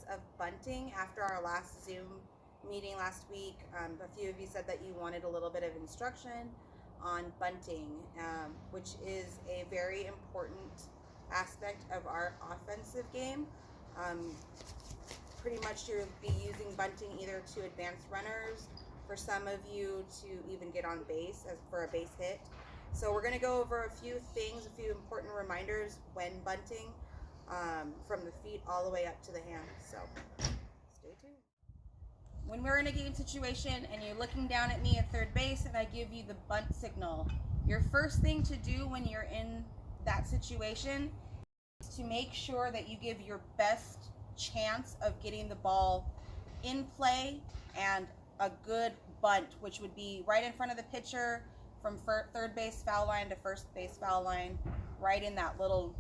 process of bunting after our last Zoom meeting last week. A few of you said that you wanted a little bit of instruction on bunting, which is a very important aspect of our offensive game. Pretty much you'll be using bunting either to advance runners, for some of you to even get on base as for a base hit. So we're going to go over a few things, a few important reminders when bunting, from the feet all the way up to the hands. So stay tuned. When we're in a game situation and you're looking down at me at third base and I give you the bunt signal, your first thing to do when you're in that situation is to make sure that you give your best chance of getting the ball in play and a good bunt, which would be right in front of the pitcher from third base foul line to first base foul line, right in that little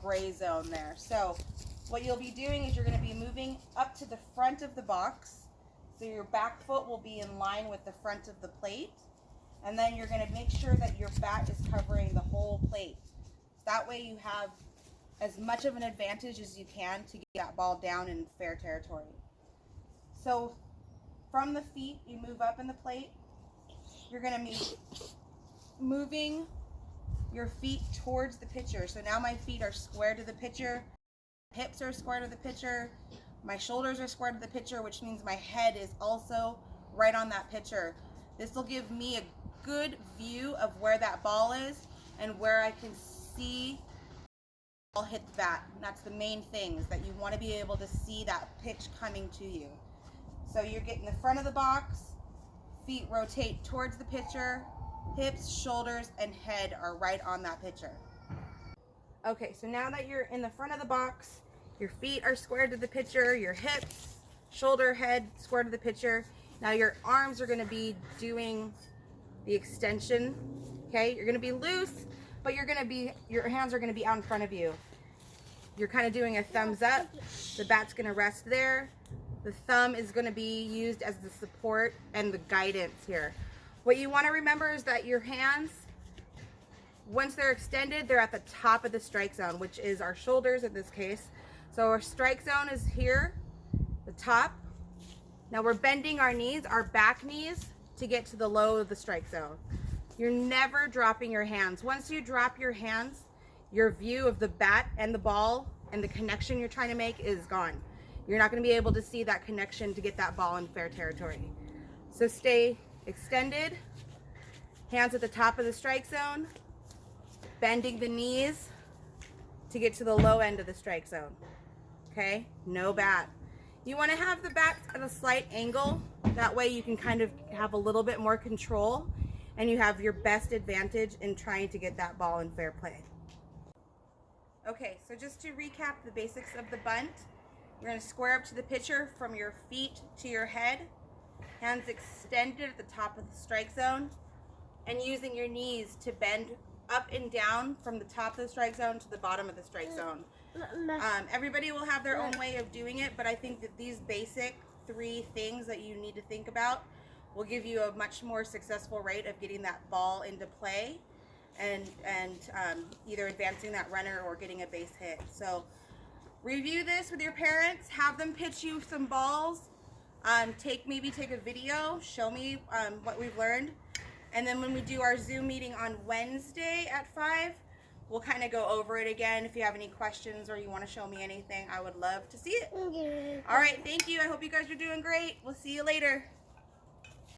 gray zone there. So what you'll be doing is you're going to be moving up to the front of the box. So your back foot will be in line with the front of the plate. And then you're going to make sure that your bat is covering the whole plate. That way you have as much of an advantage as you can to get that ball down in fair territory. So from the feet, you move up in the plate. You're going to be moving your feet towards the pitcher. So now my feet are square to the pitcher, hips are square to the pitcher, my shoulders are square to the pitcher, which means my head is also right on that pitcher. This will give me a good view of where that ball is and where I can see the ball hit the bat. And that's the main thing, is that you want to be able to see that pitch coming to you. So you're getting the front of the box, feet rotate towards the pitcher, hips, shoulders, and head are right on that pitcher. Okay, so now that you're in the front of the box, your feet are squared to the pitcher, your hips, shoulder, head squared to the pitcher. Now your arms are going to be doing the extension. Okay, you're going to be loose, but your hands are going to be out in front of you. You're kind of doing a thumbs up. The bat's going to rest there. The thumb is going to be used as the support and the guidance here. What you want to remember is that your hands, once they're extended, they're at the top of the strike zone, which is our shoulders in this case. So our strike zone is here, the top. Now we're bending our knees, our back knees, to get to the low of the strike zone. You're never dropping your hands. Once you drop your hands, your view of the bat and the ball and the connection you're trying to make is gone. You're not going to be able to see that connection to get that ball in fair territory. So stay extended, hands at the top of the strike zone, bending the knees to get to the low end of the strike zone. Okay, no bat. You want to have the bat at a slight angle. That way you can kind of have a little bit more control and you have your best advantage in trying to get that ball in fair play. Okay, so just to recap the basics of the bunt, you're going to square up to the pitcher from your feet to your head, hands extended at the top of the strike zone, and using your knees to bend up and down from the top of the strike zone to the bottom of the strike zone. Everybody will have their own way of doing it, but I think that these basic 3 things that you need to think about will give you a much more successful rate of getting that ball into play and either advancing that runner or getting a base hit. Review this with your parents, have them pitch you some balls, maybe take a video, show me what we've learned, and then when we do our Zoom meeting on Wednesday at 5, we'll kind of go over it again. If you have any questions or you want to show me anything, I would love to see it. All right, thank you. I hope you guys are doing great. We'll see you later.